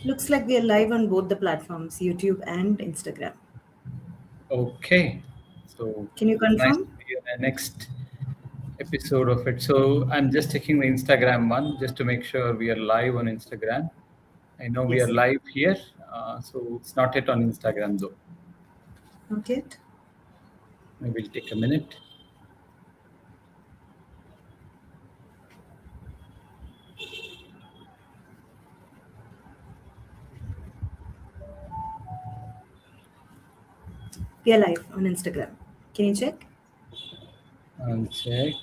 Looks like we are live on both the platforms, YouTube and Instagram. Okay, so Can you it's nice to confirm? be in the next episode of it. So I'm just checking the Instagram one just to make sure we are live on Instagram. I know we are Yes. live here, so it's not yet on Instagram though. Not yet. Maybe we'll take a minute. We are live on Instagram. Can you check? And check.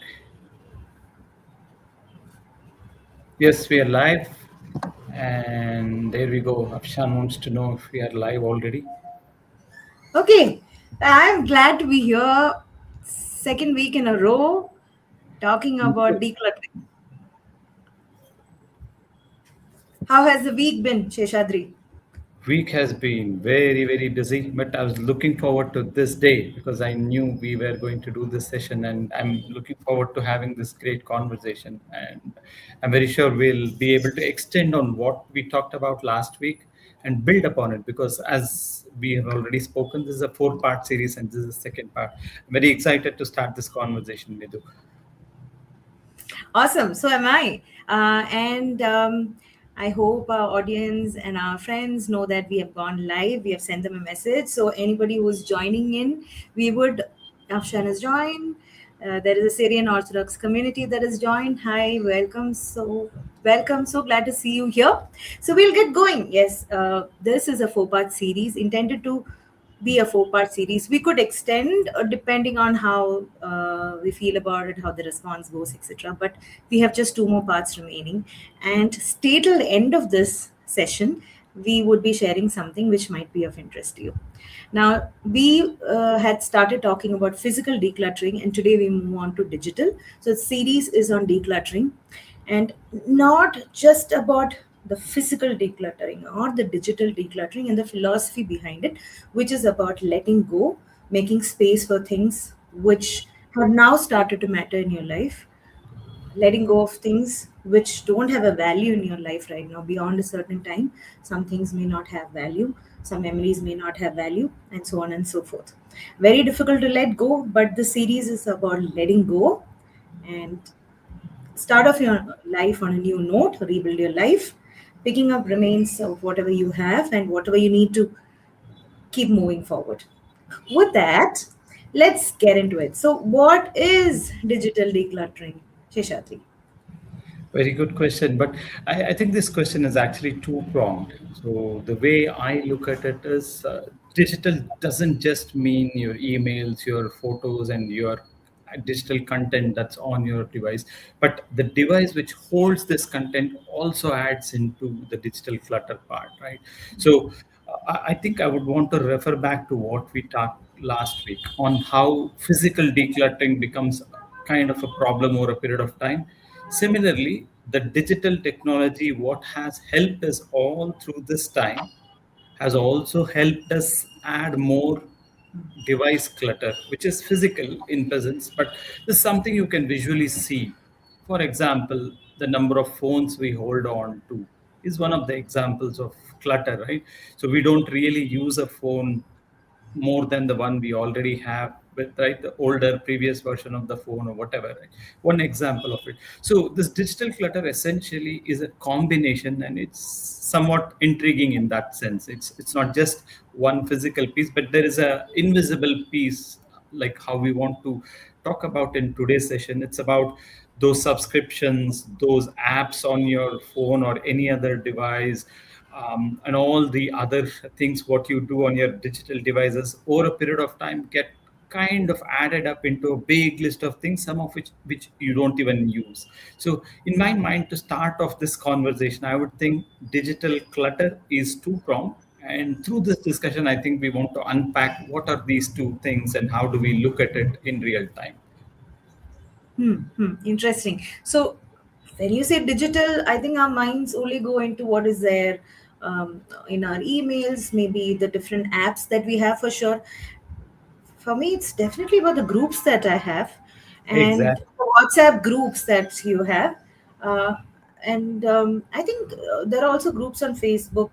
Yes, we are live, and there we go. Afshan wants to know if we are live already. Okay. I'm glad to be here. Second week in a row talking about decluttering. How has the week been, Sheshadri? Week has been very busy, but I was looking forward to this day because I knew we were going to do this session, and I'm looking forward to having this great conversation. And I'm very sure we'll be able to extend on what we talked about last week and build upon it, because as we have already spoken, this is a 4-part series and this is the second part. I'm very excited to start this conversation, Nidu. Awesome. So am I. And I hope our audience and our friends know that we have gone live. We have sent them a message. So anybody who's joining in, we would. Afshan has joined. There is a Syrian Orthodox community that has joined. Hi, welcome. So welcome. So glad to see you here. So we'll get going. Yes, this is a 4-part series intended to be a 4-part series. We could extend depending on how we feel about it, how the response goes, etc. But we have just 2 more parts remaining. And stay till the end of this session. We would be sharing something which might be of interest to you. Now, we had started talking about physical decluttering, and today we move on to digital. So, the series is on decluttering and not just about the physical decluttering or the digital decluttering and the philosophy behind it, which is about letting go, making space for things which have now started to matter in your life, letting go of things which don't have a value in your life right now beyond a certain time. Some things may not have value, some memories may not have value, and so on and so forth. Very difficult to let go, but the series is about letting go and start off your life on a new note, rebuild your life, picking up remains of whatever you have and whatever you need to keep moving forward. With that, let's get into it. So, what is digital decluttering, Sheshadri? Very good question, but I think this question is actually two-pronged. So the way I look at it is, digital doesn't just mean your emails, your photos, and your digital content that's on your device, but the device which holds this content also adds into the digital clutter part, right? So I think I would want to refer back to what we talked last week on how physical decluttering becomes kind of a problem over a period of time. Similarly, the digital technology, what has helped us all through this time, has also helped us add more device clutter, which is physical in presence, but this is something you can visually see. For example, the number of phones we hold on to is one of the examples of clutter, right? So we don't really use a phone more than the one we already have with, right, the older previous version of the phone or whatever, right? One example of it. So this digital clutter essentially is a combination, and it's somewhat intriguing in that sense. It's not just one physical piece, but there is a invisible piece, like how we want to talk about in today's session. It's about those subscriptions, those apps on your phone or any other device, and all the other things what you do on your digital devices over a period of time get kind of added up into a big list of things, some of which you don't even use. So in my mind, to start off this conversation, I would think digital clutter is two pronged, and through this discussion I think we want to unpack what are these two things and how do we look at it in real time. Interesting. So, when you say digital, I think our minds only go into what is there in our emails, maybe the different apps that we have for sure. For me, it's definitely about the groups that I have and Exactly. the WhatsApp groups that you have. Uh, and I think there are also groups on Facebook.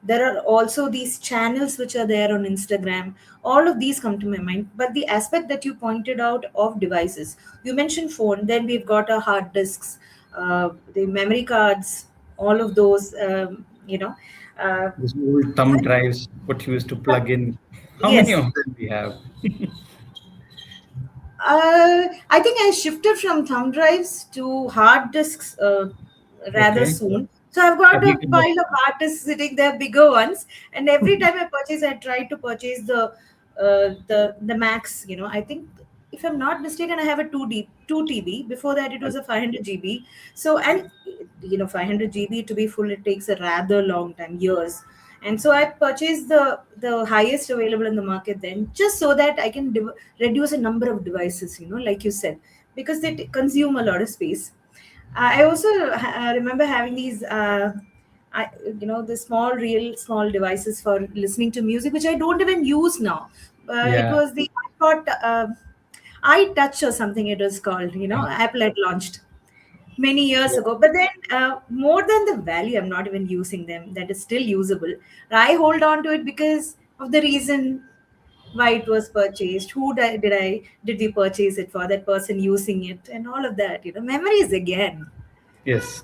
There are also these channels which are there on Instagram. All of these come to my mind. But the aspect that you pointed out of devices, you mentioned phone, then we've got our hard disks, the memory cards, all of those, uh, These old thumb drives, what you used to plug in. How many yes. of them we have? I think I shifted from thumb drives to hard disks rather Okay. soon. So I've Have got you a kind of, pile of hard disks sitting there, bigger ones. And every time I purchase, I try to purchase the max. I think if I'm not mistaken, I have a 2 TB. Before that, it was a 500 GB. So, and 500 GB to be full, it takes a rather long time, years. And so I purchased the highest available in the market then, just so that I can reduce a number of devices, like you said, because they consume a lot of space. I also remember having these, the real small devices for listening to music, which I don't even use now. It yeah, was the iPod, iTouch or something it was called, yeah, Apple had launched many years yeah. ago. But then, more than the value, I'm not even using them. That is still usable. I hold on to it because of the reason why it was purchased, who did we purchase it for, that person using it, and all of that. Memories again. Yes,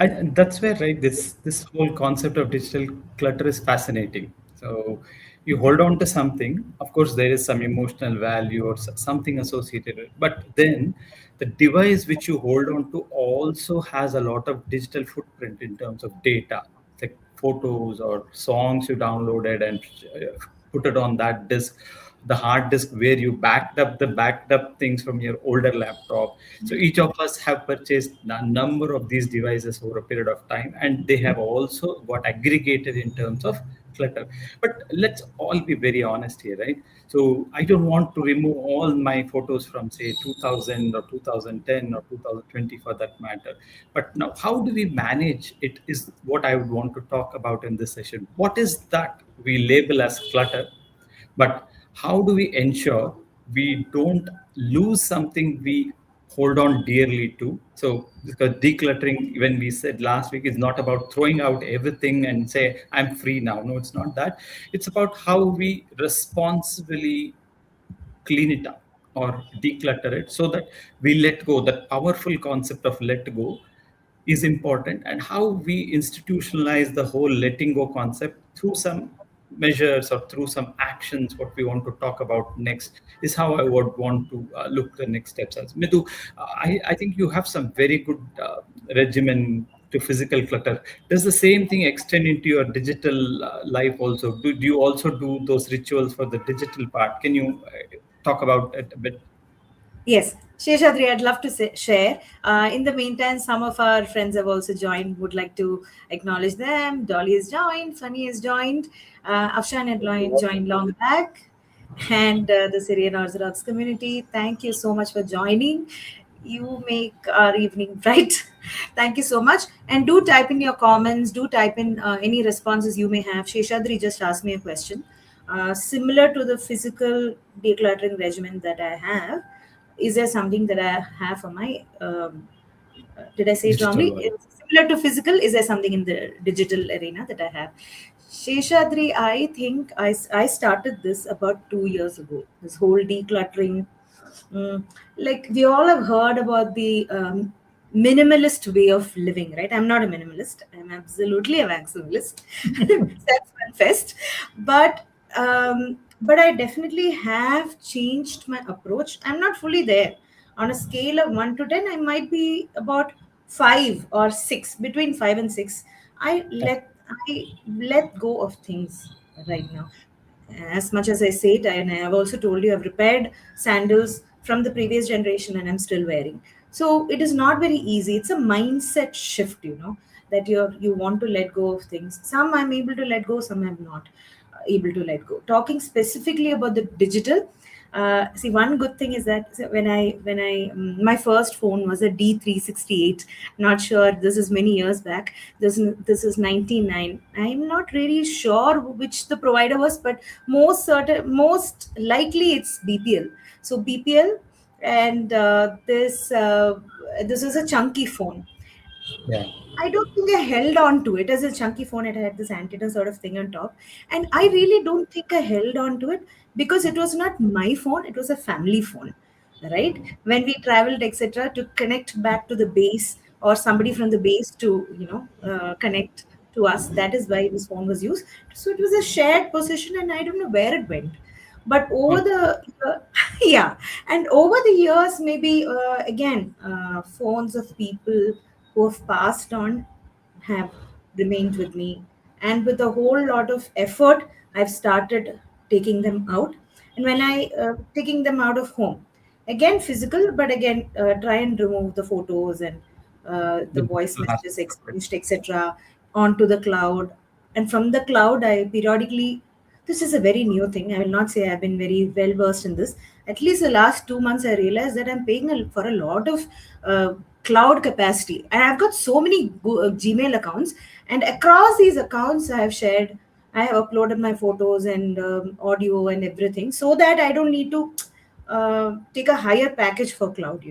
and that's where, right, this whole concept of digital clutter is fascinating. So you hold on to something. Of course, there is some emotional value or something associated with it. But then the device which you hold on to also has a lot of digital footprint in terms of data, like photos or songs you downloaded and put it on that disk, the hard disk where you backed up things from your older laptop. So each of us have purchased a number of these devices over a period of time, and they have also got aggregated in terms of clutter. But let's all be very honest here, right? So I don't want to remove all my photos from, say, 2000 or 2010 or 2020 for that matter. But now, how do we manage it is what I would want to talk about in this session. What is that we label as clutter? But how do we ensure we don't lose something we hold on dearly to? So because decluttering, when we said last week, is not about throwing out everything and say I'm free now. No, it's not that. It's about how we responsibly clean it up or declutter it so that we let go. That powerful concept of let go is important, and how we institutionalize the whole letting go concept through some measures or through some actions. What we want to talk about next is how I would want to look the next steps as Midhu. I think you have some very good regimen to physical clutter. Does the same thing extend into your digital life also? Do you also do those rituals for the digital part? Can you talk about it a bit? Yes, Sheshadri, I'd love to share. In the meantime, some of our friends have also joined. Would like to acknowledge them. Dolly has joined. Funny has joined. Afshan had joined long back. And the Syrian Orthodox community. Thank you so much for joining. You make our evening bright. Thank you so much. And do type in your comments. Do type in any responses you may have. Sheshadri just asked me a question. Similar to the physical decluttering regimen that I have, is there something that I have for my did I say it Digital wrongly? one. It's similar to physical. Is there something in the digital arena that I have? Sheshadri, I think I started this about 2 years ago. This whole decluttering. Mm, like we all have heard about the minimalist way of living, right? I'm not a minimalist. I'm absolutely a maximalist. Self-confessed. But I definitely have changed my approach. I'm not fully there. On a scale of 1 to 10, I might be about 5 or 6, between 5 and 6. I let go of things right now. As much as I say it, and I have also told you, I've repaired sandals from the previous generation and I'm still wearing. So it is not very easy. It's a mindset shift, that you want to let go of things. Some I'm able to let go, some I'm not able to let go. Talking specifically about the digital, see, one good thing is that, so my first phone was a D368. Not sure, this is many years back. This is 99. I'm not really sure which the provider was, but most likely it's BPL. So BPL, and this is a chunky phone. Yeah. I don't think I held on to it as a chunky phone. It had this antenna sort of thing on top. And I really don't think I held on to it because it was not my phone, it was a family phone. Right? When we traveled, etc., to connect back to the base or somebody from the base to, connect to us, that is why this phone was used. So it was a shared position and I don't know where it went. But over Okay. the, yeah, and over the years, maybe again, phones of people who have passed on have remained with me. And with a whole lot of effort, I've started taking them out. And when I taking them out of home, again physical, but again try and remove the photos and The the voice digital messages aspect of it. exchanged, etc., onto the cloud. And from the cloud, I periodically, this is a very new thing. I will not say I've been very well versed in this. At least the last 2 months, I realized that I'm paying for a lot of uh, cloud capacity. And I've got so many Gmail accounts, and across these accounts, I have shared, I have uploaded my photos and audio and everything so that I don't need to take a higher package for cloud.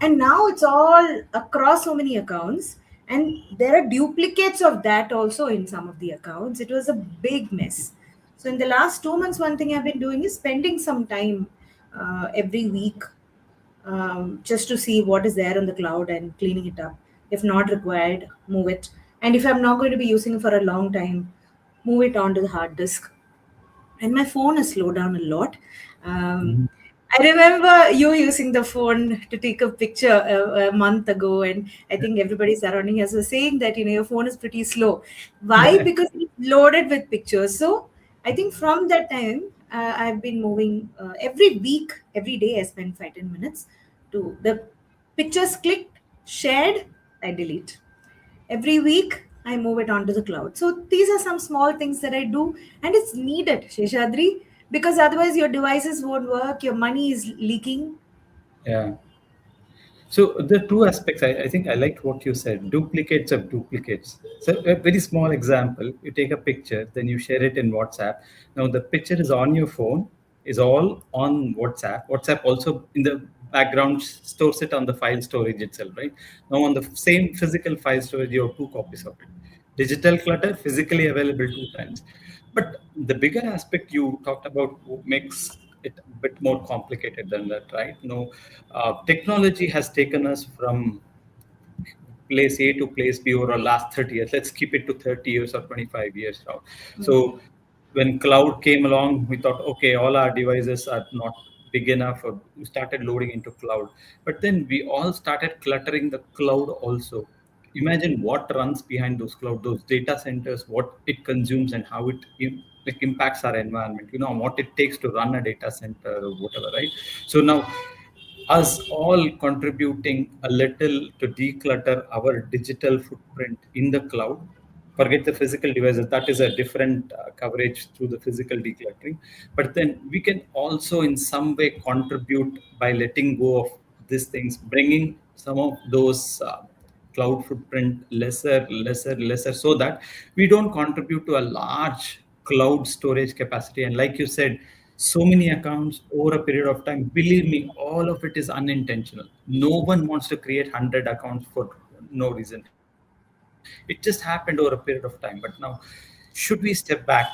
And now it's all across so many accounts, and there are duplicates of that also in some of the accounts. It was a big mess. So in the last 2 months, one thing I've been doing is spending some time every week, just to see what is there on the cloud and cleaning it up. If not required, move it. And if I'm not going to be using it for a long time, move it onto the hard disk. And my phone has slowed down a lot. Um, Mhm. I remember you using the phone to take a picture a month ago, and I think everybody surrounding us was saying that your phone is pretty slow. Why? Yeah. Because it's loaded with pictures. So I think from that time, I've been moving every week, every day. I spend 5-10 minutes to the pictures clicked, shared, I delete. Every week, I move it onto the cloud. So these are some small things that I do, and it's needed, Sheshadri, because otherwise your devices won't work, your money is leaking. Yeah. So the two aspects, I think I liked what you said, duplicates of duplicates. So a very small example, you take a picture, then you share it in WhatsApp. Now the picture is on your phone, is all on WhatsApp. WhatsApp also in the background stores it on the file storage itself, right? Now on the same physical file storage, you have two copies of it. Digital clutter, physically available two times. But the bigger aspect you talked about makes it a bit more complicated than that, right? No, technology has taken us from place A to place B over the last 30 years. Let's keep it to 30 years or 25 years now. So when cloud came along, we thought, okay, all our devices are not big enough, or we started loading into cloud. But then we all started cluttering the cloud also. Imagine what runs behind those cloud, those data centers, what it consumes and how it like impacts our environment, what it takes to run a data center or whatever, right? So now us all contributing a little to declutter our digital footprint in the cloud. Forget the physical devices, that is a different coverage through the physical decluttering. But then we can also, in some way, contribute by letting go of these things, bringing some of those cloud footprint lesser, so that we don't contribute to a large cloud storage capacity. And like you said, so many accounts over a period of time, believe me, all of it is unintentional. No one wants to create 100 accounts for no reason. It just happened over a period of time. But now, should we step back,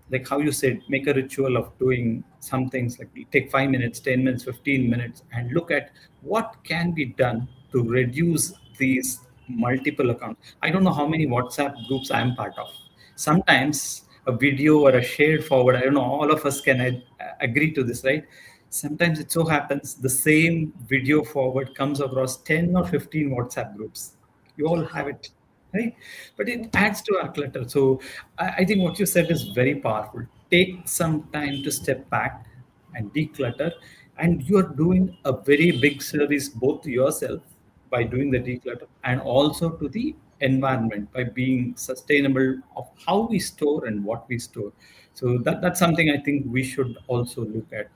like how you said, make a ritual of doing some things, like take 5 minutes, 10 minutes, 15 minutes, and look at what can be done to reduce these multiple accounts. I don't know how many WhatsApp groups I am part of. Sometimes a video or a shared forward, I don't know, all of us can agree to this, right? Sometimes it so happens the same video forward comes across 10 or 15 WhatsApp groups. You all have it, right? But it adds to our clutter. So I think what you said is very powerful. Take some time to step back and declutter, and you are doing a very big service both to yourself by doing the declutter, and also to the environment by being sustainable of how we store and what we store. So that's something I think we should also look at.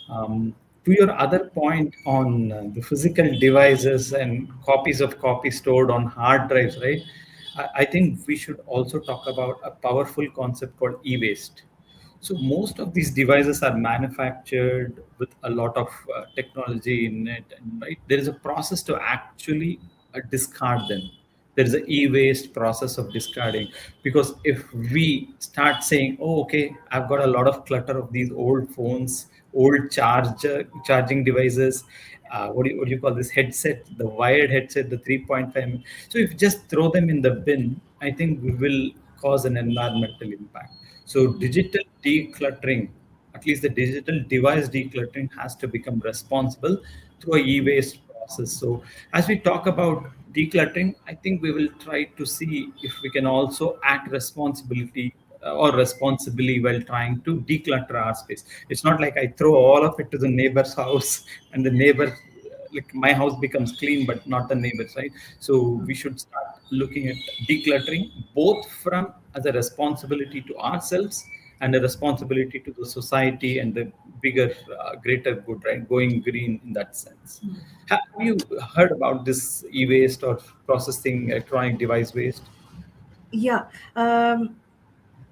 To your other point on the physical devices and copies of copies stored on hard drives, right? I think we should also talk about a powerful concept called e-waste. So most of these devices are manufactured with a lot of technology in it, and right, there is a process to actually discard them. there is a e-waste process of discarding. Because if we start saying, oh, okay, I've got a lot of clutter of these old phones, old charging devices, what do you call this headset, the wired headset, the 3.5. So if you just throw them in the bin, I think we will cause an environmental impact. So digital decluttering, at least the digital device decluttering, has to become responsible through a e-waste process. So as we talk about decluttering, I think we will try to see if we can also act responsibility or responsibly while trying to declutter our space. It's not like I throw all of it to the neighbor's house and the neighbor, like my house becomes clean but not the neighbors, right? So we should start looking at decluttering both from as a responsibility to ourselves and a responsibility to the society and the bigger greater good, right? Going green in that sense. Have you heard about this e-waste or processing electronic device waste? Yeah.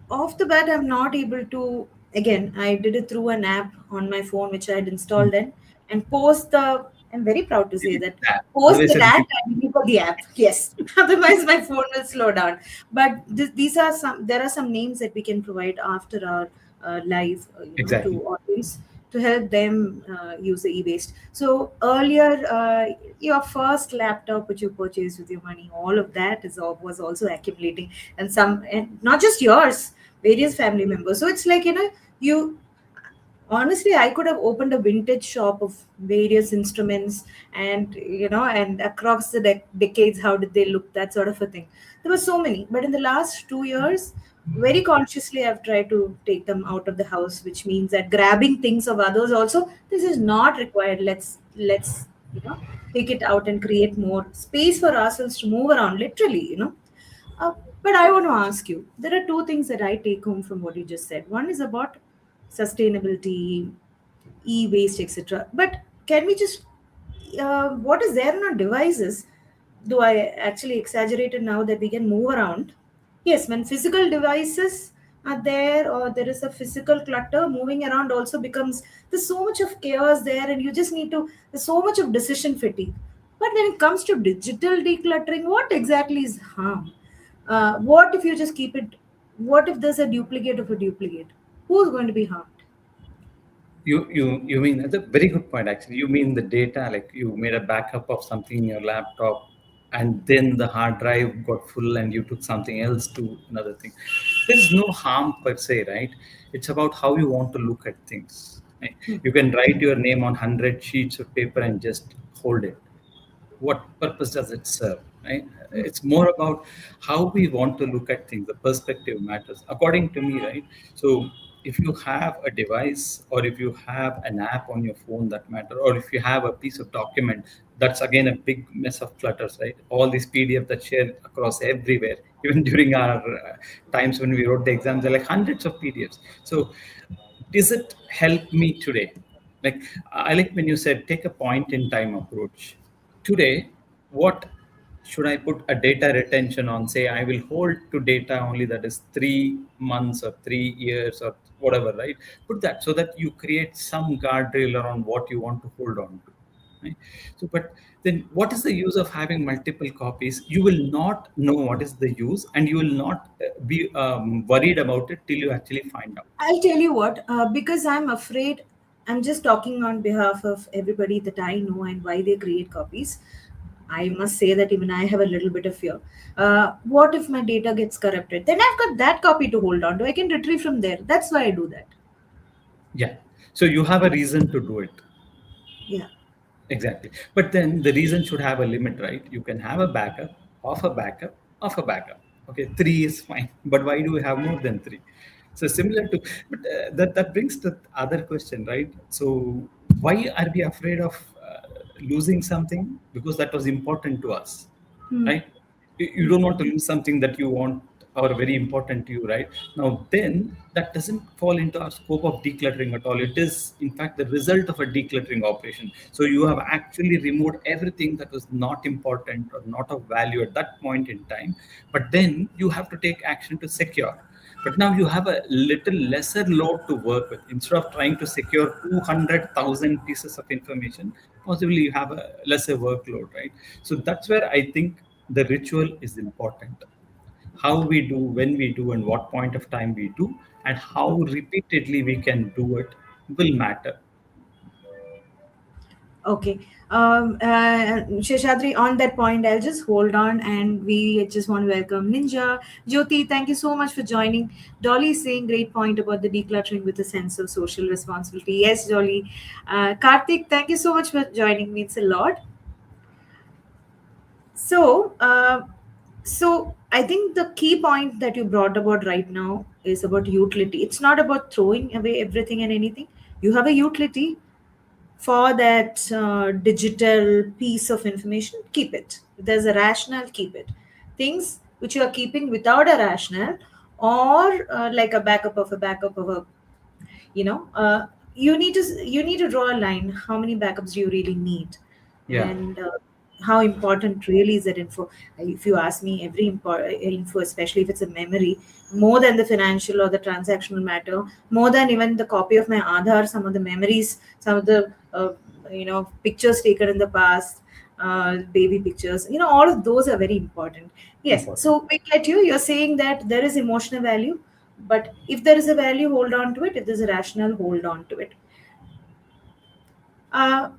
Off the bat, I'm not able to. Again, I did it through an app on my phone, which I had installed in, and post the. I'm very proud to say that post Always the a that delete. I deliver the app. Yes, otherwise my phone will slow down. But these are some. There are some names that we can provide after our live, to Exactly. audience to help them use the e-waste. So earlier, your first laptop which you purchased with your money, all of that was also accumulating, and some, and not just yours, various family members. So it's like, you honestly, I could have opened a vintage shop of various instruments, and and across the decades, how did they look, that sort of a thing. There were so many, but in the last 2 years, very consciously I've tried to take them out of the house, which means that grabbing things of others also, this is not required. Let's take it out and create more space for ourselves to move around, literally. uh, but I want to ask you, there are two things that I take home from what you just said. One is about sustainability, e-waste, etc. But can we just, what is there on our devices? Do I actually exaggerated now that we can move around? Yes, when physical devices are there, or there is a physical clutter, moving around also becomes, there's so much of chaos there, and you just need to, there's so much of decision fatigue. But when it comes to digital decluttering, what exactly is harm? What if you just keep it? What if there's a duplicate of a duplicate? Who's going to be harmed? You mean that's a very good point actually. You mean the data, like you made a backup of something in your laptop, and then the hard drive got full and you took something else to another thing. There is no harm per se, right? It's about how you want to look at things. Right? You can write your name on 100 sheets of paper and just hold it. What purpose does it serve, right? It's more about how we want to look at things. The perspective matters according to me, right? So if you have a device, or if you have an app on your phone, that matter, or if you have a piece of document, that's again a big mess of clutters, right? All these pdf that share across everywhere. Even during our times when we wrote the exams, there are like hundreds of pdfs. So does it help me today? Like, I like when you said take a point in time approach. Today, what should I put a data retention on? Say I will hold to data only that is 3 months or 3 years or whatever, right? Put that so that you create some guardrail around what you want to hold on to. Right? So, but then what is the use of having multiple copies? You will not know what is the use, and you will not be worried about it till you actually find out. I'll tell you what, because I'm afraid, I'm just talking on behalf of everybody that I know and why they create copies. I must say that even I have a little bit of fear. What if my data gets corrupted? Then I've got that copy to hold on to. I can retrieve from there. That's why I do that. Yeah. So you have a reason to do it. Yeah. Exactly. But then the reason should have a limit, right? You can have a backup of a backup of a backup. Okay, three is fine. But why do we have more than three? So similar to, but that brings the other question, right? So why are we afraid of losing something? Because that was important to us, Hmm. right? You don't want to lose something that you want or very important to you, right? Now then that doesn't fall into our scope of decluttering at all. It is in fact the result of a decluttering operation. So you have actually removed everything that was not important or not of value at that point in time, but then you have to take action to secure. But now you have a little lesser load to work with. Instead of trying to secure 200,000 pieces of information, possibly you have a lesser workload, right? So that's where I think the ritual is important. How we do, when we do, and what point of time we do, and how repeatedly we can do it will matter. Okay. Sheshadri, on that point, I'll just hold on, and we just want to welcome Ninja. Jyoti, thank you so much for joining. Dolly is saying great point about the decluttering with a sense of social responsibility. Yes, Dolly. Karthik, thank you so much for joining me. It's a lot. So, so I think the key point that you brought about right now is about utility. It's not about throwing away everything and anything. You have a utility for that digital piece of information. Keep it. If there's a rationale, keep it. Things which you are keeping without a rationale, or like a backup of a, you know uh, you need to draw a line. How many backups do you really need? Yeah, And how important really is that info? If you ask me, every info, especially if it's a memory, more than the financial or the transactional matter, more than even the copy of my Aadhaar, some of the memories, some of the pictures taken in the past, baby pictures, all of those are very important. Yes, important. so we get you. You're saying that there is emotional value, but if there is a value, hold on to it. If there's a rationale, hold on to it. uh,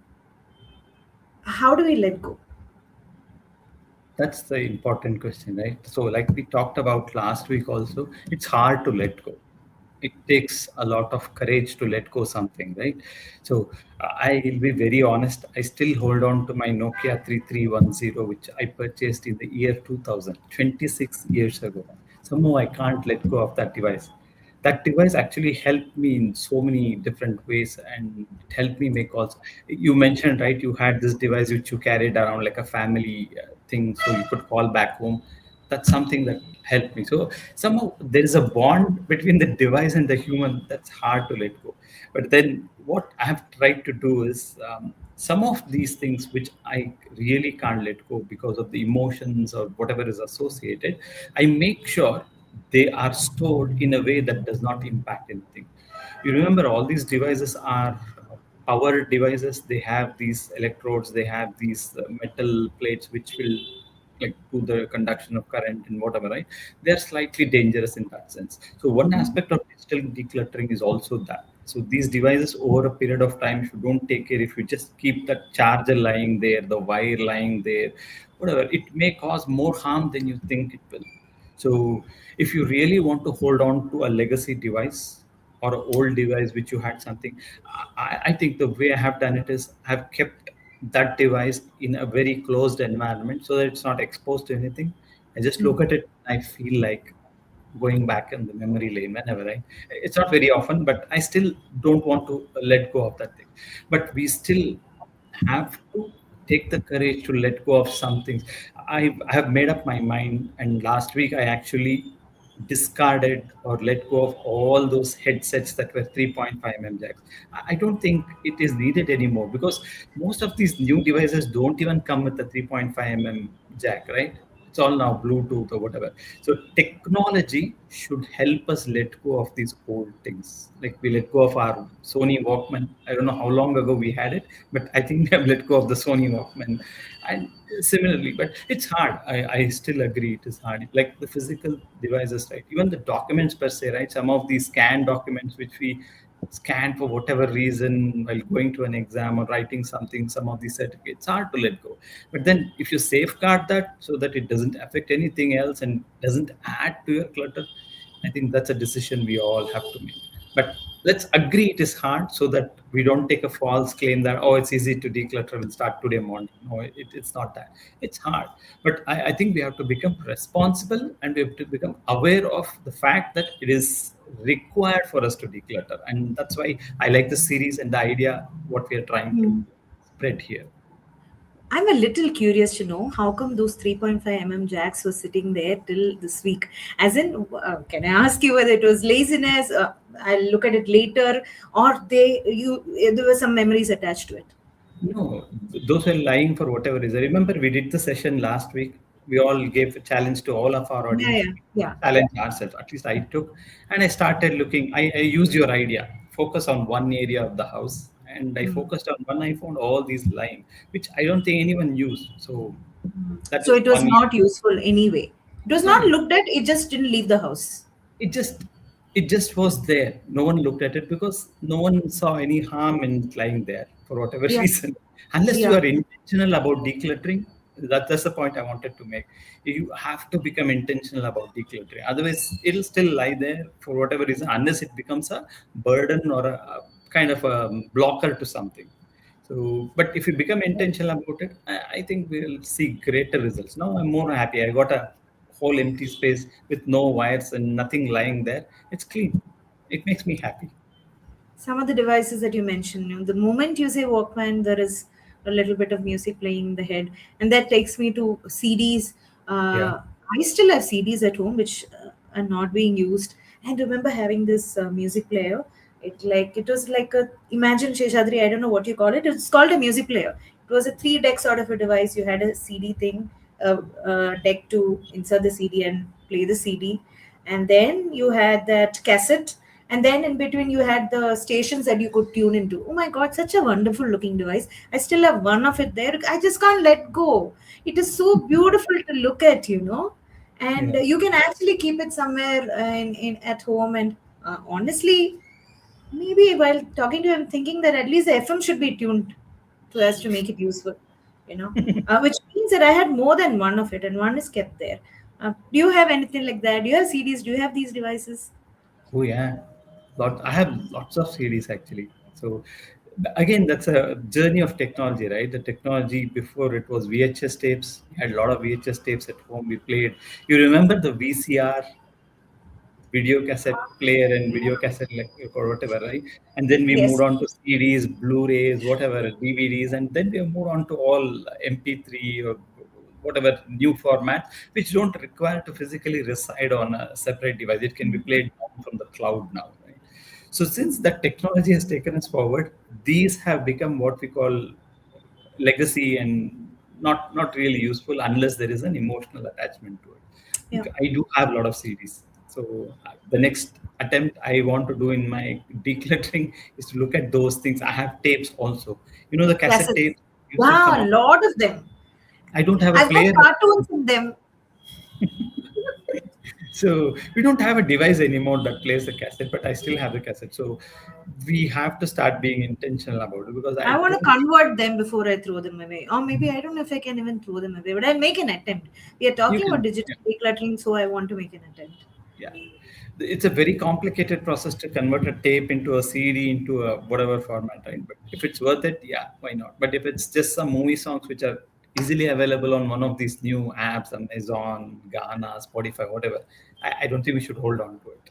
how do we let go? That's the important question, right? So, like we talked about last week also, it's hard to let go. It takes a lot of courage to let go something, right? So, I will be very honest. I still hold on to my Nokia 3310, which I purchased in the year 2000, 26 years ago. Somehow I can't let go of that device. That device actually helped me in so many different ways, and it helped me make also. You mentioned, right, you had this device which you carried around like a family thing, so you could call back home. That's something that helped me. So somehow there is a bond between the device and the human that's hard to let go. But then what I have tried to do is, some of these things which I really can't let go because of the emotions or whatever is associated, I make sure they are stored in a way that does not impact anything. You remember, all these devices are power devices. They have these electrodes, they have these metal plates which will like do the conduction of current and whatever, right? They're slightly dangerous in that sense. So one aspect of digital decluttering is also that. So these devices over a period of time, if you don't take care, if you just keep the charger lying there, the wire lying there, whatever, it may cause more harm than you think it will. So if you really want to hold on to a legacy device or an old device which you had something, I think the way I have done it is I've kept that device in a very closed environment so that it's not exposed to anything. I just look at it. I feel like going back in the memory lane whenever I. It's not very often, but I still don't want to let go of that thing. But we still have to take the courage to let go of some things. I have made up my mind, and last week I actually discarded or let go of all those headsets that were 3.5 mm jacks. I don't think it is needed anymore because most of these new devices don't even come with the 3.5 mm jack, right? It's all now Bluetooth or whatever. So technology should help us let go of these old things. Like we let go of our Sony Walkman. I don't know how long ago we had it, but I think we have let go of the Sony Walkman. And similarly, but it's hard. I still agree it is hard. Like the physical devices, right? Even the documents per se, right? Some of these scanned documents which we scan for whatever reason while going to an exam or writing something, some of these certificates, hard to let go. But then if you safeguard that so that it doesn't affect anything else and doesn't add to your clutter, I think that's a decision we all have to make. But let's agree it is hard so that we don't take a false claim that, oh, it's easy to declutter and start today morning. No, it's not that. It's hard. But I think we have to become responsible and we have to become aware of the fact that it is required for us to declutter. And that's why I like the series and the idea what we are trying to spread here. I'm a little curious to know how come those 3.5 mm jacks were sitting there till this week. As in, can I ask you whether it was laziness? I'll look at it later, or there were some memories attached to it. No, those were lying for whatever reason. Remember, we did the session last week. We all gave a challenge to all of our Yeah, audience. yeah, yeah. Challenge ourselves. At least I took, and I started looking. I used your idea. Focus on one area of the house, and I Mm. focused on one. I found all these lying, which I don't think anyone used. So That So is it was one. not useful anyway. It was not Sorry, looked at, it just didn't leave the house. it just it just was there. No one looked at it because no one saw any harm in it lying there for whatever Yeah. reason. Unless you Yeah. are intentional about decluttering, that's the point I wanted to make. You have to become intentional about decluttering. Otherwise, it'll still lie there for whatever reason, unless it becomes a burden or a kind of a blocker to something. So, but if you become intentional about it, I think we'll see greater results. Now I'm more happy. I got a whole empty space with no wires and nothing lying there. It's clean. It makes me happy. Some of the devices that you mentioned, the moment you say Walkman, there is a little bit of music playing in the head, and that takes me to CDs. Yeah. I still have CDs at home which are not being used. And remember having this music player. It was like a, imagine Sheshadri, I don't know what you call it. It's called a music player. It was a three deck sort of a device. You had a CD thing, a deck to insert the CD and play the CD, and then you had that cassette, and then in between you had the stations that you could tune into. Oh my god, such a wonderful looking device. I still have one of it there. I just can't let go. It is so beautiful to look at, and Yeah. you can actually keep it somewhere in at home. And honestly, maybe while talking to him, thinking that at least the FM should be tuned so as to make it useful, which means that I had more than one of it, and one is kept there. Do you have anything like that? Do you have CDs? Do you have these devices? Oh yeah. I have lots of CDs actually. So again, that's a journey of technology, right? The technology before it was VHS tapes. We had a lot of VHS tapes at home. We played. You remember the VCR, video cassette player and video cassette like or whatever, right? And then we moved Yes. on to CDs, Blu-rays, whatever, DVDs, and then we moved on to all MP3 or whatever new format, which don't require to physically reside on a separate device. It can be played down from the cloud now, right? So since that technology has taken us forward, these have become what we call legacy and not really useful unless there is an emotional attachment to Yeah. it. I do have a lot of CDs. So the next attempt I want to do in my decluttering is to look at those things. I have tapes also. You know the cassette Cassettes. tapes used to Wow, come a out. lot of them. I don't have a I've got player, cartoons in them. so we don't have a device anymore that plays the cassette. But I still have the cassette. So we have to start being intentional about it because I I want to don't think convert them before I throw them away. Or maybe I don't know if I can even throw them away, but I'll make an attempt. We are you talking about can. digital decluttering, so I want to make an attempt. Yeah, it's a very complicated process to convert a tape into a CD into a whatever format, right? But if it's worth it, yeah, why not? But if it's just some movie songs which are easily available on one of these new apps, Amazon, Ghana, Spotify, whatever, I don't think we should hold on to it.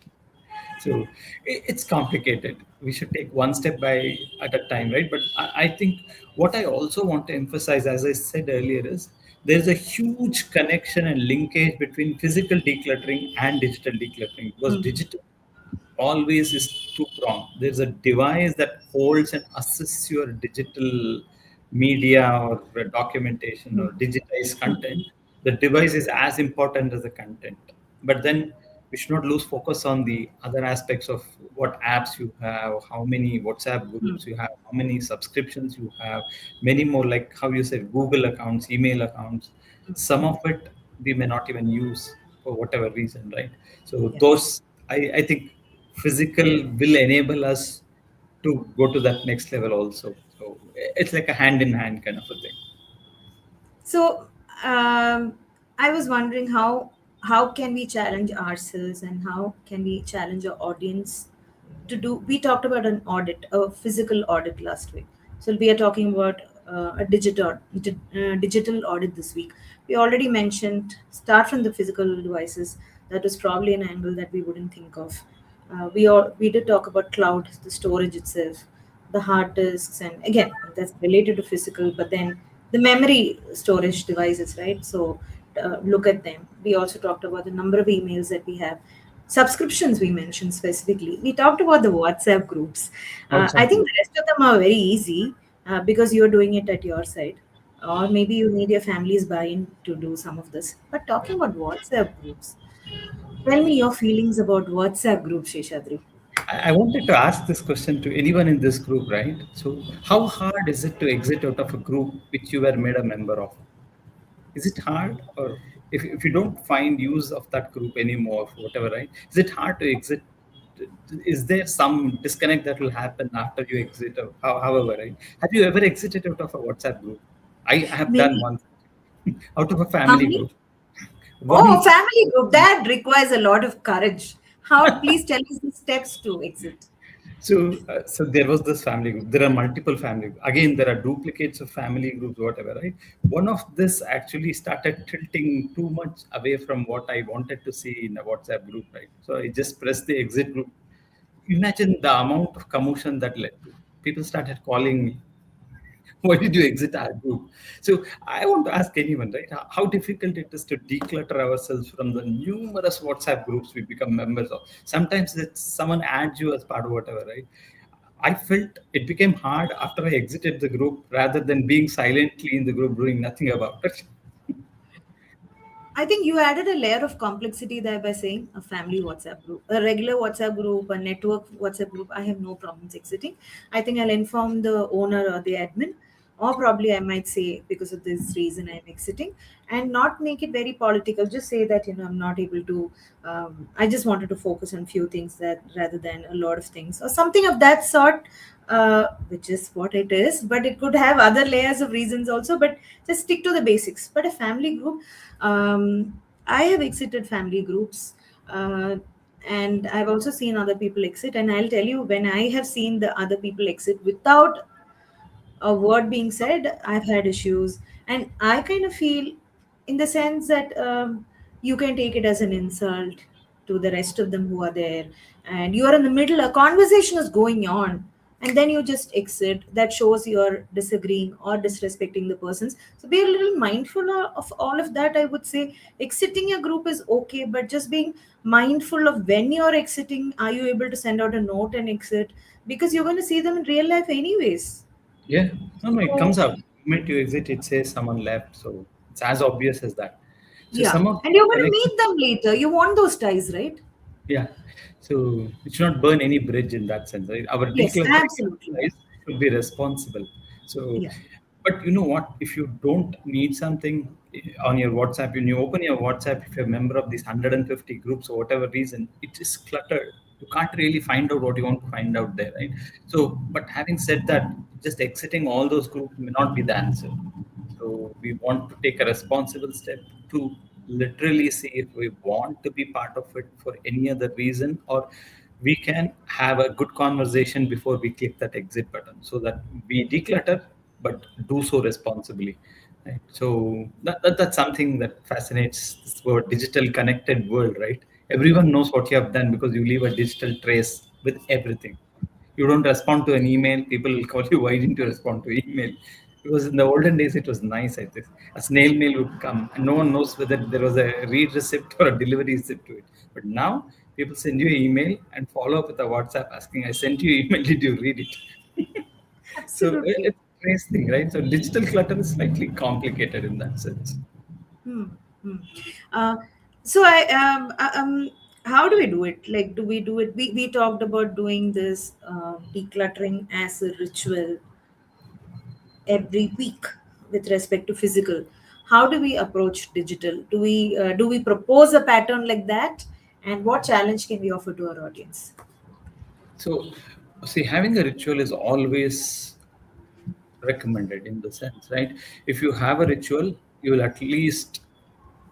So it's complicated. We should take one step by at a time, right? But I think what I also want to emphasize, as I said earlier, is there's a huge connection and linkage between physical decluttering and digital decluttering because Hmm. digital always is two pronged. There's a device that holds and assists your digital media or documentation Hmm. or digitized content. The device is as important as the content. But then we should not lose focus on the other aspects of what apps you have, how many WhatsApp Hmm. groups you have, how many subscriptions you have, many more, like how you said, Google accounts, email accounts. Some of it we may not even use for whatever reason, right? So Yeah. those, I think physical will enable us to go to that next level also. So it's like a hand in hand kind of a thing. So I was wondering how can we challenge ourselves and how can we challenge our audience to do. We talked about an audit, a physical audit last week. So we are talking about digital audit this week. We already mentioned start from the physical devices. That was probably an angle that we wouldn't think of. We did talk about cloud, the storage itself, the hard disks, and again that's related to physical, but then the memory storage devices, right? So look at them. We also talked about the number of emails that we have, subscriptions we mentioned specifically. We talked about the WhatsApp groups. I WhatsApp think group. the rest of them are very easy because you're doing it at your side, or maybe you need your family's buy-in to do some of this. But talking about WhatsApp groups, tell me your feelings about WhatsApp groups, Sheshadri. I wanted to ask this question to anyone in this group, right? So how hard is it to exit out of a group which you were made a member of? Is it hard, or if you don't find use of that group anymore for whatever, right? Is it hard to exit? Is there some disconnect that will happen after you exit, or however, right? Have you ever exited out of a WhatsApp group? I have done Many. once, out of a How family many? group. Oh, One. family group. That requires a lot of courage. How? Please tell us the steps to exit. So there was this family group. There are multiple family. Again, there are duplicates of family groups, whatever, right? One of this actually started tilting too much away from what I wanted to see in a WhatsApp group, right? So I just pressed the exit group. Imagine the amount of commotion that led to. People started calling me, why did you exit our group? So I want to ask anyone, right, how difficult it is to declutter ourselves from the numerous WhatsApp groups we become members of. Sometimes it's someone adds you as part of whatever, right? I felt it became hard after I exited the group rather than being silently in the group doing nothing about it. I think you added a layer of complexity there by saying a family WhatsApp group, a regular WhatsApp group, a network WhatsApp group. I have no problems exiting. I think I'll inform the owner or the admin, or probably I might say because of this reason I'm exiting, and not make it very political. Just say that I'm not able to. I just wanted to focus on few things that rather than a lot of things or something of that sort. Which is what it is, but it could have other layers of reasons also. But just stick to the basics. But a family group, I have exited family groups, and I've also seen other people exit. And I'll tell you, when I have seen the other people exit without a word being said, I've had issues. And I kind of feel, in the sense that you can take it as an insult to the rest of them who are there, and you are in the middle, a conversation is going on, and then you just exit. That shows you're disagreeing or disrespecting the persons. So be a little mindful of all of that. I would say exiting a group is okay, but just being mindful of when you're exiting. Are you able to send out a note and exit? Because you're going to see them in real life anyways. Yeah, no, no, it So comes out. The moment you exit, it says someone left. So it's as obvious as that. So yeah, some of and you're the going to connections. meet them later. You want those ties, right? Yeah. So it should not burn any bridge in that sense, right? Our Yes, decluttering absolutely. exercise should be responsible. So, Yeah. but you know what? If you don't need something on your WhatsApp, when you open your WhatsApp, if you're a member of these 150 groups or whatever reason, it is cluttered. You can't really find out what you want to find out there, right? So, but having said that, just exiting all those groups may not be the answer. So we want to take a responsible step to literally see if we want to be part of it for any other reason, or we can have a good conversation before we click that exit button so that we declutter but do so responsibly. Right? So that's something that fascinates this word digital connected world, right? Everyone knows what you have done because you leave a digital trace with everything. You don't respond to an email, people will call you, why didn't you respond to email? Because in the olden days, it was nice, I think. A snail mail would come, and no one knows whether there was a read receipt or a delivery receipt to it. But now, people send you an email and follow up with a WhatsApp asking, I sent you email, did you read it? So Absolutely. it's a nice thing, right? So digital clutter is slightly complicated in that sense. Hmm. Hmm. Uh, so how do we do it? Like, do we do it? We talked about doing this decluttering as a ritual every week with respect to physical. How do we approach digital? Do we propose a pattern like that? And what challenge can we offer to our audience? So, see, having a ritual is always recommended in the sense, right? If you have a ritual, you will at least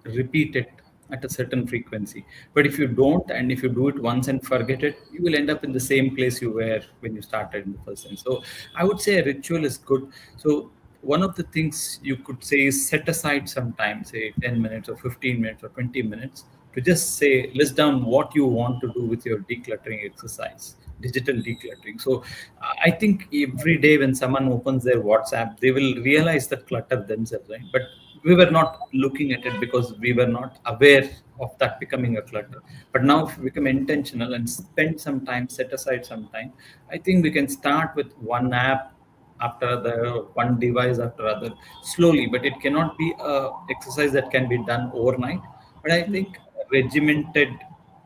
repeat it at a certain frequency. But if you don't, and if you do it once and forget it, you will end up in the same place you were when you started in the first sense. So I would say a ritual is good. So one of the things you could say is set aside some time, say 10 minutes or 15 minutes or 20 minutes, to just say, list down what you want to do with your decluttering exercise, digital decluttering. So I think every day when someone opens their WhatsApp, they will realize the clutter themselves, right? But we were not looking at it because we were not aware of that becoming a clutter. But now, if we become intentional and spend some time, set aside some time, I think we can start with one app after the one device after other slowly. But it cannot be a exercise that can be done overnight. But I think regimented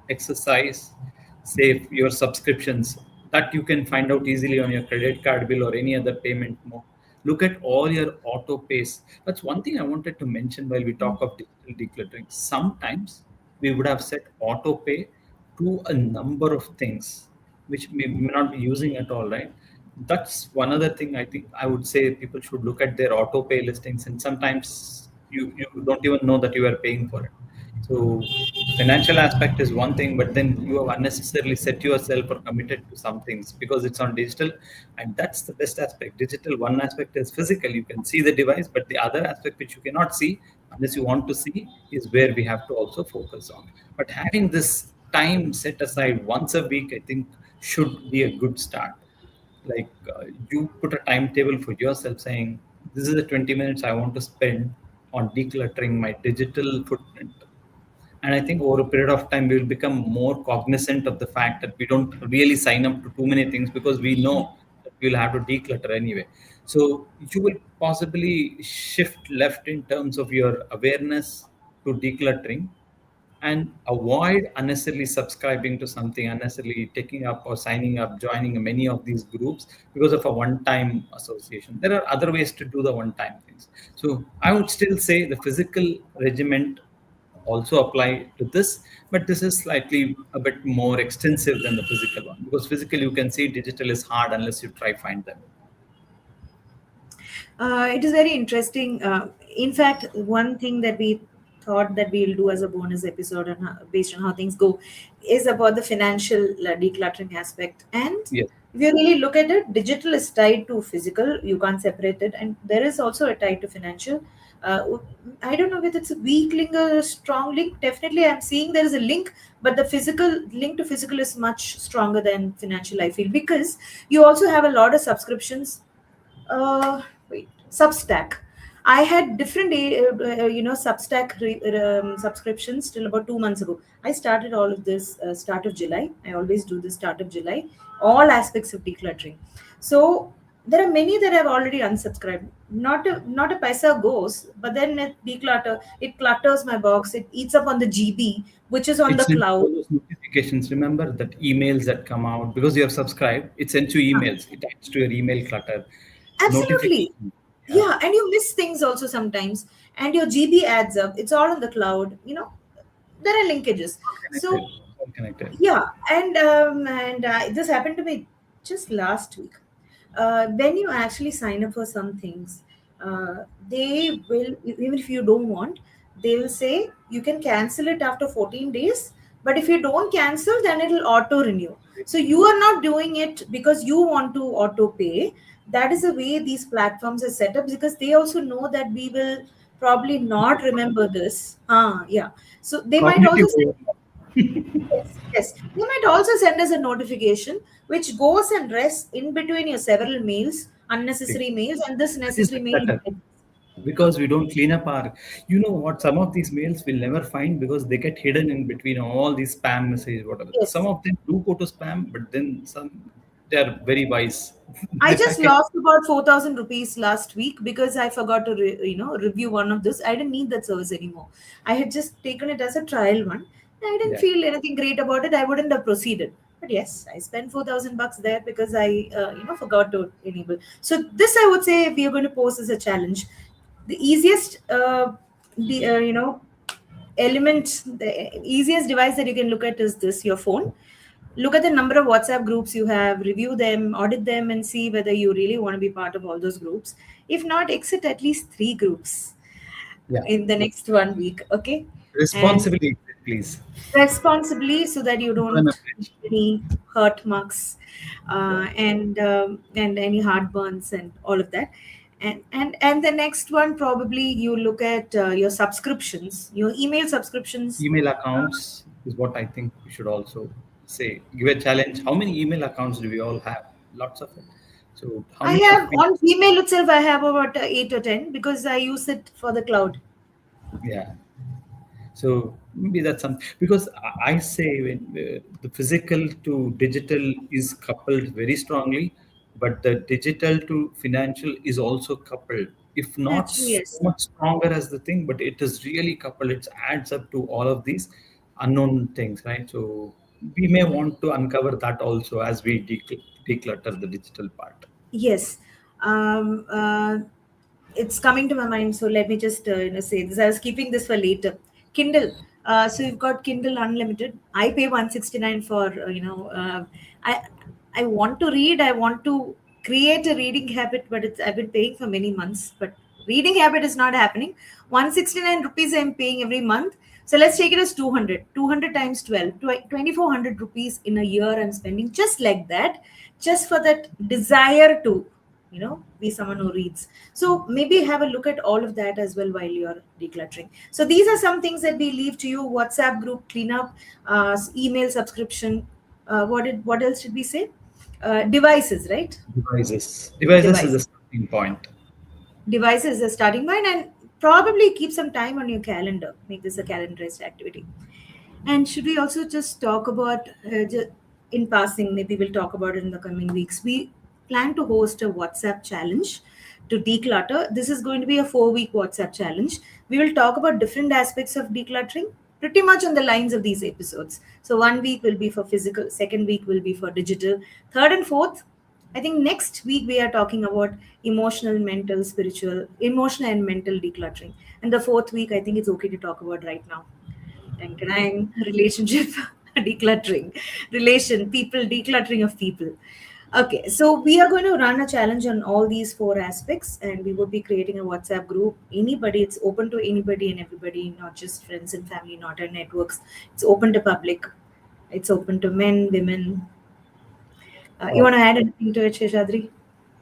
exercise, say your subscriptions that you can find out easily on your credit card bill or any other payment mode, Look at all your auto pays. That's one thing I wanted to mention while we talk of digital decluttering. Sometimes we would have set auto pay to a number of things which we may not be using at all, right? That's one other thing I think I would say people should look at their auto pay listings, and sometimes you don't even know that you are paying for it. So financial aspect is one thing, but then you have unnecessarily set yourself or committed to some things because it's on digital, and that's the best aspect. Digital, one aspect is physical, you can see the device, but the other aspect which you cannot see unless you want to see is where we have to also focus on. But having this time set aside once a week, I think should be a good start. Like you put a timetable for yourself saying, this is the 20 minutes I want to spend on decluttering my digital footprint. And I think over a period of time, we will become more cognizant of the fact that we don't really sign up to too many things because we know that we'll have to declutter anyway. So you will possibly shift left in terms of your awareness to decluttering and avoid unnecessarily subscribing to something, unnecessarily taking up or signing up, joining many of these groups because of a one-time association. There are other ways to do the one-time things. So I would still say the physical regiment also apply to this, but this is slightly a bit more extensive than the physical one because physical you can see, digital is hard unless you try find them. It is very interesting. In fact, one thing that we thought that we'll do as a bonus episode and based on how things go is about the financial decluttering aspect. And Yes, if you really look at it, digital is tied to physical. You can't separate it, and there is also a tie to financial. Uh, I don't know whether it's a weak link or a strong link. Definitely, I'm seeing there is a link, but the physical link to physical is much stronger than financial. I feel because you also have a lot of subscriptions wait, Substack. I had different, Substack subscriptions till about 2 months ago. I started all of this start of July. I always do this start of July, all aspects of decluttering. So there are many that I've already unsubscribed. Not a paisa goes, but then it declutter. It clutters my box. It eats up on the GB, which is on it the sends cloud. all those notifications. Remember that emails that come out because you have subscribed, it sends you emails. It adds to your email clutter. Absolutely. Notification. Yeah. Yeah, and you miss things also sometimes, and your GB adds up. It's all on the cloud. There are linkages. All connected. So All connected. yeah, and this happened to me just last week. When you actually sign up for some things, they will, even if you don't want, they will say you can cancel it after 14 days. But if you don't cancel, then it'll auto renew. So you are not doing it because you want to auto pay. That is the way these platforms are set up because they also know that we will probably not remember this. Yeah. So they might also Cognitive say, overload. yes, yes. They might also send us a notification which goes and rests in between your several mails, unnecessary mails, and this That is the necessary mail. clutter. Because we don't clean up our, you know what, some of these mails we'll never find because they get hidden in between all these spam messages, whatever. Some Yes. of them do go to spam, but then some, they're very wise. I They just package. lost about 4,000 rupees last week because I forgot to review one of this. I didn't need that service anymore. I had just taken it as a trial one. I didn't Yeah. feel anything great about it. I wouldn't have proceeded. But yes, I spent 4,000 bucks there because I forgot to enable. So this I would say we are going to pose as a challenge. The easiest the element, the easiest device that you can look at is this, your phone. Look at the number of WhatsApp groups you have, review them, audit them, and see whether you really want to be part of all those groups. If not, exit at least 3 groups Yeah. in the next 1 week, okay? And Responsibly, please. responsibly so that you Burn don't a leave bridge. any hurt marks Yeah. and any heartburns and all of that. And the next one, probably you look at your subscriptions, your email subscriptions. Email uh, accounts is what I think we should also say. Give a challenge. How many email accounts do we all have? Lots of it. So how I many of have we? on Gmail itself, I have about 8 or 10 because I use it for the cloud. Yeah. So maybe that's something because I say when the physical to digital is coupled very strongly, but the digital to financial is also coupled. If not Naturally, so yes. much stronger as the thing, but it is really coupled. It adds up to all of these unknown things, right? So we may want to uncover that also as we declutter the digital part. Yes. Um, uh, it's coming to my mind, so let me just say this. I was keeping this for later. Kindle. So you've got Kindle Unlimited. I pay 169 for I I want to read. I want to create a reading habit, but I've been paying for many months. But reading habit is not happening. 169 rupees I'm paying every month. So let's take it as 200. 200 times 12, 2400 rupees in a year I'm spending just like that, just for that desire to be someone who reads. So maybe have a look at all of that as well while you're decluttering. So these are some things that we leave to you: WhatsApp group cleanup, email subscription. What else did we say? Devices, right? Devices is Device the starting point. devices is a starting point, and probably keep some time on your calendar. Make this a calendarized activity. And should we also just talk about, in passing, maybe we'll talk about it in the coming weeks. We plan to host a WhatsApp challenge to declutter. This is going to be a 4-week WhatsApp challenge. We will talk about different aspects of decluttering, pretty much on the lines of these episodes. So, 1 week will be for physical, second week will be for digital, third and fourth. I think next week we are talking about emotional, mental, spiritual, emotional and mental decluttering. And the fourth week, I think it's okay to talk about right now. Dang, relationship decluttering, people, decluttering of people. Okay, so we are going to run a challenge on all these four aspects, and we would be creating a WhatsApp group. Anybody, it's open to anybody and everybody, not just friends and family, not our networks. It's open to public. It's open to men, women. You Oh, want to add anything to it, Sheshadri?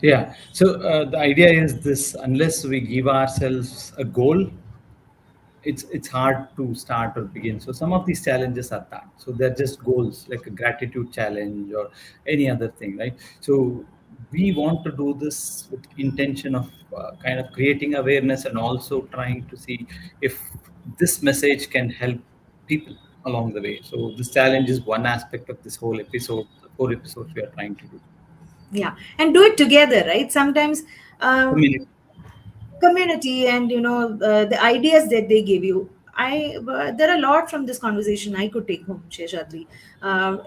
yeah. So the idea is this: unless we give ourselves a goal, it's hard to start or begin. So some of these challenges are that. So they're just goals, like a gratitude challenge or any other thing, right? So we want to do this with intention of kind of creating awareness and also trying to see if this message can help people along the way. So this challenge is one aspect of this whole episode, the 4 episodes we are trying to do. Yeah, and do it together, right? Sometimes um, Community. community and the ideas that they give you. There are a lot from this conversation I could take home, Sheshadri.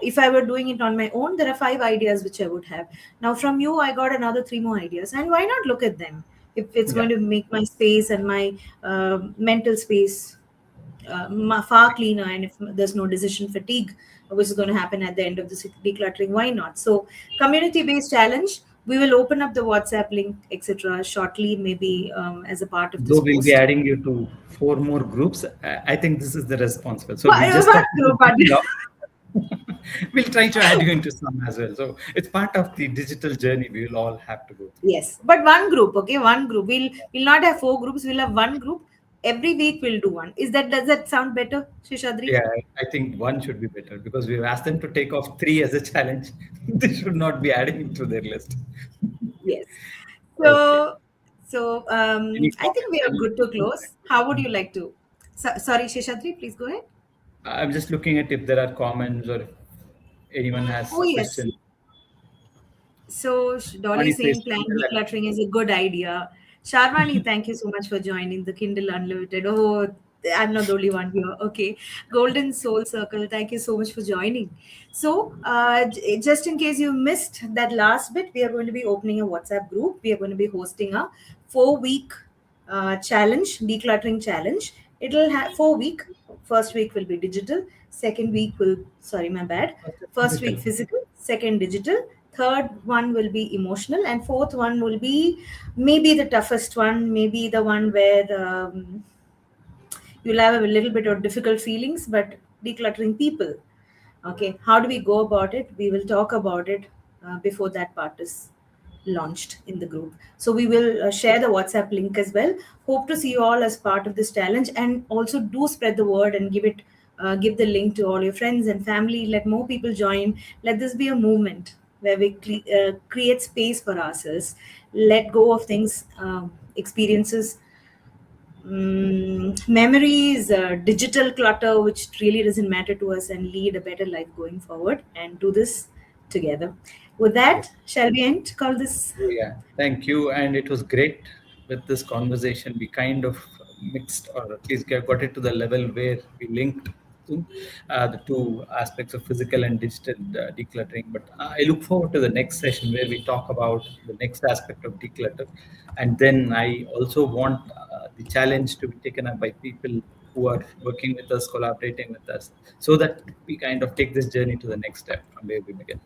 If I were doing it on my own, there are 5 ideas which I would have. Now from you I got another 3 more ideas, and why not look at them if it's Yeah. going to make my space and my mental space far cleaner, and if there's no decision fatigue which is going to happen at the end of the decluttering, why not? So community based challenge, we will open up the WhatsApp link, etc., shortly, maybe as a part of this Though we'll be post. adding you to 4 more groups, I think this is the responsible. So we just One talked about group, but picking up. We'll try to add you into some as well. So it's part of the digital journey we will all have to go through. yes, but one group, okay, one group. We'll not have 4 groups, we'll have one group. Every week we'll do one. Does that sound better, Shishadri? Yeah, I think one should be better because we've asked them to take off three as a challenge. They should not be adding it to their list. Yes. Okay. So, Any I think comments? we are good to close. How would you like to? Sorry, Sheshadri, please go ahead. I'm just looking at if there are comments or if anyone has Oh, a yes. question. So Dolly Money says saying plan Kindle. decluttering is a good idea. Sharwani, thank you so much for joining the Kindle Unlimited. Oh, I'm not the only one here. Okay. Golden Soul Circle, thank you so much for joining. So, just in case you missed that last bit, we are going to be opening a WhatsApp group. We are going to be hosting a 4 week challenge, decluttering challenge. It'll have 4 week. First week will be digital. Second week will, sorry, my bad. First week physical, second digital, third one will be emotional, and fourth one will be maybe the toughest one, maybe the one where you'll have a little bit of difficult feelings, but decluttering people. Okay, how do we go about it? We will talk about it before that part is launched in the group. So we will share the WhatsApp link as well. Hope to see you all as part of this challenge, and also do spread the word and give the link to all your friends and family. Let more people join. Let this be a movement where we create space for ourselves. Let go of things, experiences, memories, digital clutter, which really doesn't matter to us, and lead a better life going forward, and do this together. With Yes. that, shall we end? Call this. Oh, yeah. Thank you. And it was great with this conversation. We kind of mixed, or at least got it to the level where we linked. soon, the two aspects of physical and digital decluttering. But I look forward to the next session where we talk about the next aspect of declutter. And then I also want the challenge to be taken up by people who are working with us, collaborating with us, so that we kind of take this journey to the next step from where we begin.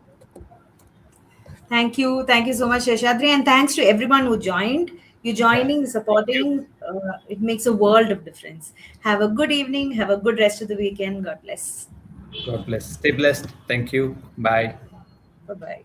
Thank you. Thank you so much, Sheshadri. And thanks to everyone who joined. You Yeah. joining, Thank you. supporting, it makes a world of difference. Have a good evening. Have a good rest of the weekend. God bless. God bless. Stay blessed. Thank you. Bye. Bye bye.